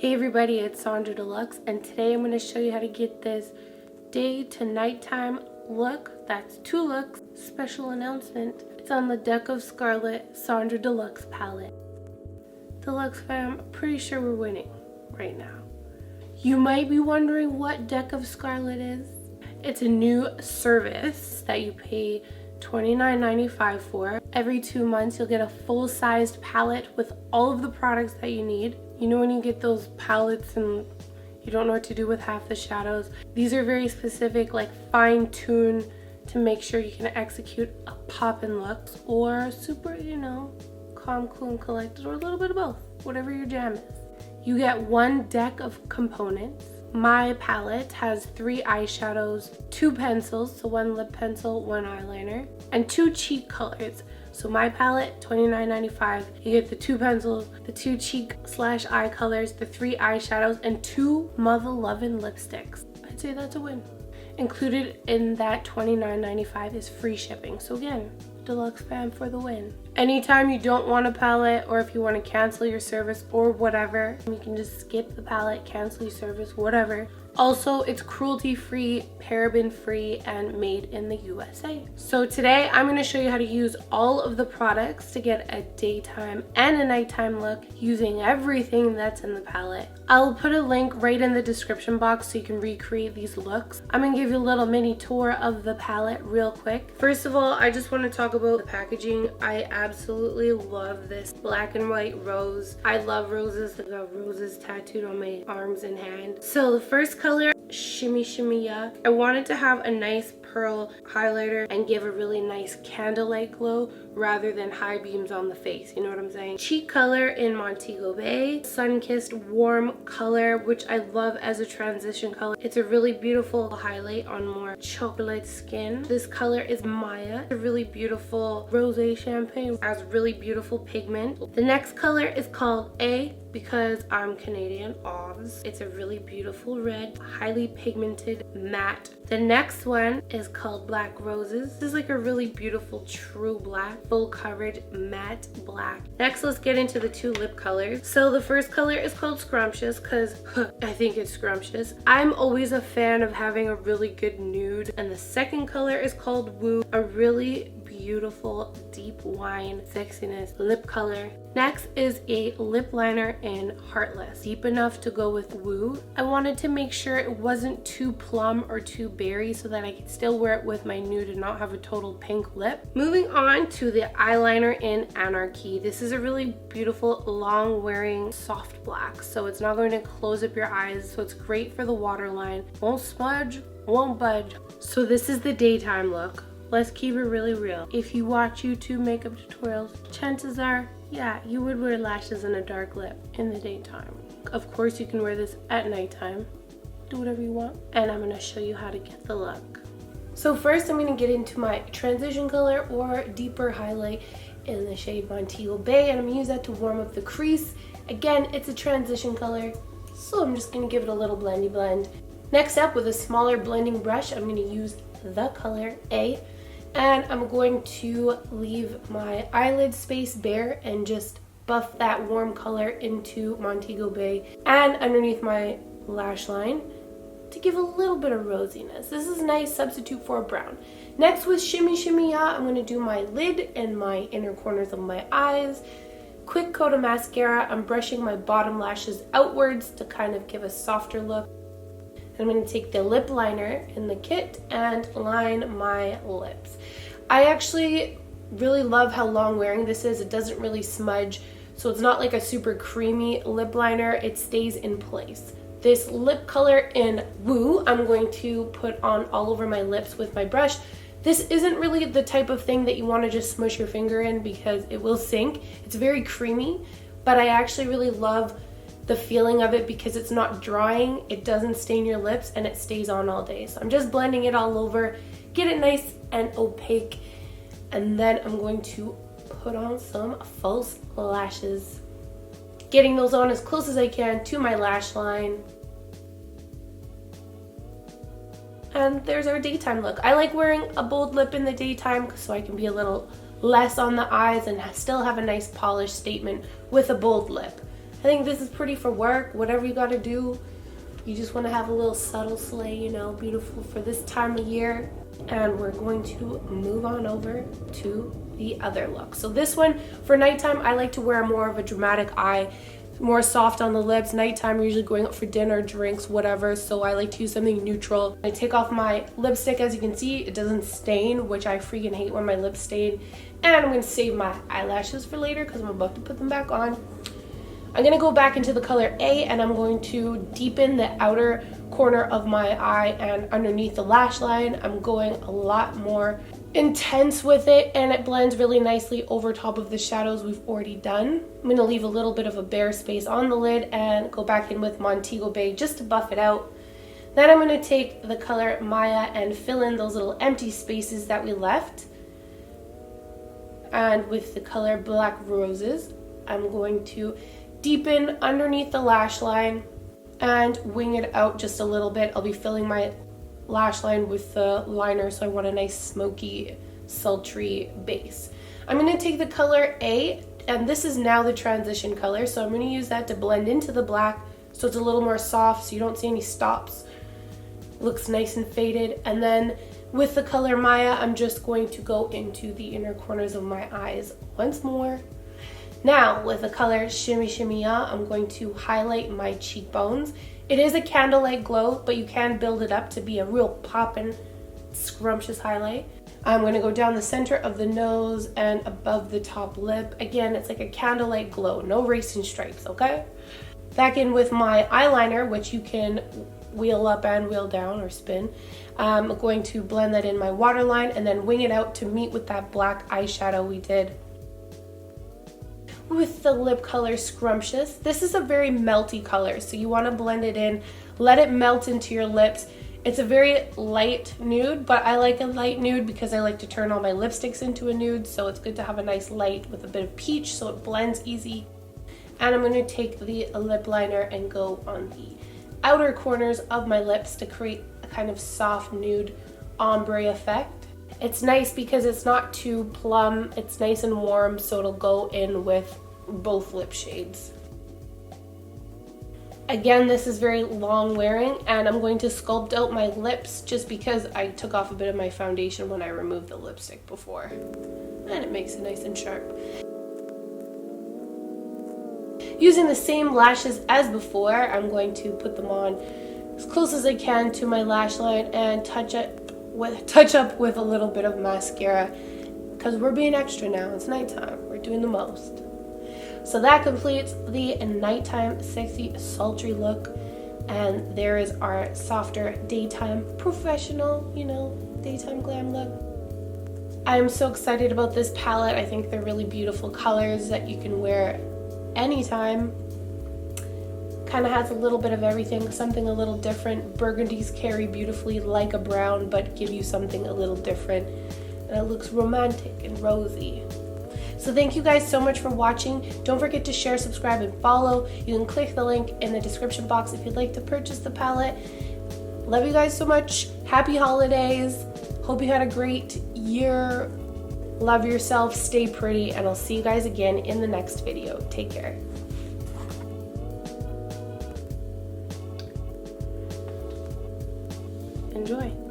Hey everybody, it's Sonjdradeluxe, and today I'm going to show you how to get this day to nighttime look. That's 2 looks. Special announcement. It's on the Deck of Scarlet Sonjdradeluxe palette. Deluxe fam, pretty sure we're winning right now. You might be wondering what Deck of Scarlet is. It's a new service that you pay $29.95 for. Every 2 months you'll get a full-sized palette with all of the products that you need. You know when you get those palettes and you don't know what to do with half the shadows? These are very specific, like fine-tuned to make sure you can execute a poppin' look, or super, calm, cool, and collected, or a little bit of both, whatever your jam is. You get 1 deck of components. My palette has 3 eyeshadows, 2 pencils, so 1 lip pencil, 1 eyeliner, and 2 cheek colors. So my palette, $29.95. You get the 2 pencils, the 2 cheek/eye colors, the 3 eyeshadows, and 2 mother loving lipsticks. I'd say that's a win. Included in that $29.95 is free shipping. So again, Deluxe fam for the win. Anytime you don't want a palette, or if you want to cancel your service or whatever, you can just skip the palette, cancel your service, whatever. Also, it's cruelty-free, paraben-free, and made in the USA. So today, I'm going to show you how to use all of the products to get a daytime and a nighttime look using everything that's in the palette. I'll put a link right in the description box so you can recreate these looks. I'm going to give you a little mini tour of the palette real quick. First of all, I just want to talk about the packaging. I absolutely love this black and white rose. I love roses. I got roses tattooed on my arms and hand. So the first color, Shimmy Shimmy Ya. I wanted to have a nice pearl highlighter and give a really nice candlelight glow rather than high beams on the face, you know what I'm saying? Cheek color in Montego Bay. Sun-kissed warm color, which I love as a transition color. It's a really beautiful highlight on more chocolate skin. This color is Maya. A really beautiful rosé champagne, has really beautiful pigment. The next color is called A, because I'm Canadian, obvs. It's a really beautiful red, highly pigmented matte. The next one is called Black Roses. This is like a really beautiful true black, full coverage matte black. Next, let's get into the 2 lip colors. So the first color is called Scrumptious because I think it's scrumptious. I'm always a fan of having a really good nude. And the second color is called Woo, a really beautiful deep wine sexiness lip color. Next is a lip liner in Heartless, deep enough to go with Woo. I wanted to make sure it wasn't too plum or too berry so that I could still wear it with my nude and not have a total pink lip. Moving on to the eyeliner in Anarchy. This is a really beautiful long wearing soft black, so it's not going to close up your eyes, so it's great for the waterline. Won't smudge, won't budge. So this is the daytime look. Let's keep it really real. If you watch YouTube makeup tutorials, chances are, yeah, you would wear lashes and a dark lip in the daytime. Of course, you can wear this at nighttime. Do whatever you want. And I'm gonna show you how to get the look. So first, I'm gonna get into my transition color or deeper highlight in the shade Montego Bay, and I'm gonna use that to warm up the crease. Again, it's a transition color, so I'm just gonna give it a little blendy blend. Next up, with a smaller blending brush, I'm gonna use the color A. And I'm going to leave my eyelid space bare and just buff that warm color into Montego Bay and underneath my lash line to give a little bit of rosiness. This is a nice substitute for a brown. Next, with Shimmy Shimmy Ya, I'm going to do my lid and my inner corners of my eyes. Quick coat of mascara. I'm brushing my bottom lashes outwards to kind of give a softer look. I'm going to take the lip liner in the kit and line my lips. I actually really love how long wearing this is. It doesn't really smudge, so it's not like a super creamy lip liner. It stays in place. This lip color in Woo, I'm going to put on all over my lips with my brush. This isn't really the type of thing that you want to just smush your finger in because it will sink. It's very creamy, but I actually really love the feeling of it because it's not drying, it doesn't stain your lips, and it stays on all day. So I'm just blending it all over, get it nice and opaque, and then I'm going to put on some false lashes. Getting those on as close as I can to my lash line. And there's our daytime look. I like wearing a bold lip in the daytime so I can be a little less on the eyes and still have a nice polished statement with a bold lip. I think this is pretty for work, whatever you gotta do. You just wanna have a little subtle slay, you know, beautiful for this time of year. And we're going to move on over to the other look. So this one, for nighttime, I like to wear more of a dramatic eye, more soft on the lips. Nighttime, we're usually going out for dinner, drinks, whatever, so I like to use something neutral. I take off my lipstick. As you can see, it doesn't stain, which I freaking hate when my lips stain. And I'm gonna save my eyelashes for later because I'm about to put them back on. I'm gonna go back into the color A, and I'm going to deepen the outer corner of my eye and underneath the lash line. I'm going a lot more intense with it, and it blends really nicely over top of the shadows we've already done. I'm gonna leave a little bit of a bare space on the lid and go back in with Montego Bay just to buff it out. Then I'm gonna take the color Maya and fill in those little empty spaces that we left. And with the color Black Roses, I'm going to deepen underneath the lash line and wing it out just a little bit. I'll be filling my lash line with the liner, so I want a nice smoky, sultry base. I'm going to take the color A, and this is now the transition color, so I'm going to use that to blend into the black so it's a little more soft so you don't see any stops. Looks nice and faded. And then with the color Maya, I'm just going to go into the inner corners of my eyes once more. Now, with the color Shimmy Shimmy Ya, I'm going to highlight my cheekbones. It is a candlelight glow, but you can build it up to be a real poppin', scrumptious highlight. I'm going to go down the center of the nose and above the top lip. Again, it's like a candlelight glow, no racing stripes, okay? Back in with my eyeliner, which you can wheel up and wheel down or spin. I'm going to blend that in my waterline and then wing it out to meet with that black eyeshadow we did. With the lip color Scrumptious, this is a very melty color, so you want to blend it in, let it melt into your lips. It's a very light nude, but I like a light nude because I like to turn all my lipsticks into a nude, so it's good to have a nice light with a bit of peach so it blends easy. And I'm going to take the lip liner and go on the outer corners of my lips to create a kind of soft nude ombre effect. It's nice because it's not too plum, it's nice and warm, so it'll go in with both lip shades. Again, this is very long wearing, and I'm going to sculpt out my lips just because I took off a bit of my foundation when I removed the lipstick before. And it makes it nice and sharp. Using the same lashes as before, I'm going to put them on as close as I can to my lash line and touch up with a little bit of mascara because we're being extra now. It's nighttime. We're doing the most. So that completes the nighttime sexy sultry look, and there is our softer daytime professional, you know, daytime glam look. I'm so excited about this palette. I think they're really beautiful colors that you can wear anytime. Kind of has a little bit of everything, something a little different. Burgundies carry beautifully like a brown, but give you something a little different. And it looks romantic and rosy. So thank you guys so much for watching. Don't forget to share, subscribe, and follow. You can click the link in the description box if you'd like to purchase the palette. Love you guys so much. Happy holidays. Hope you had a great year. Love yourself, stay pretty, and I'll see you guys again in the next video. Take care. Enjoy.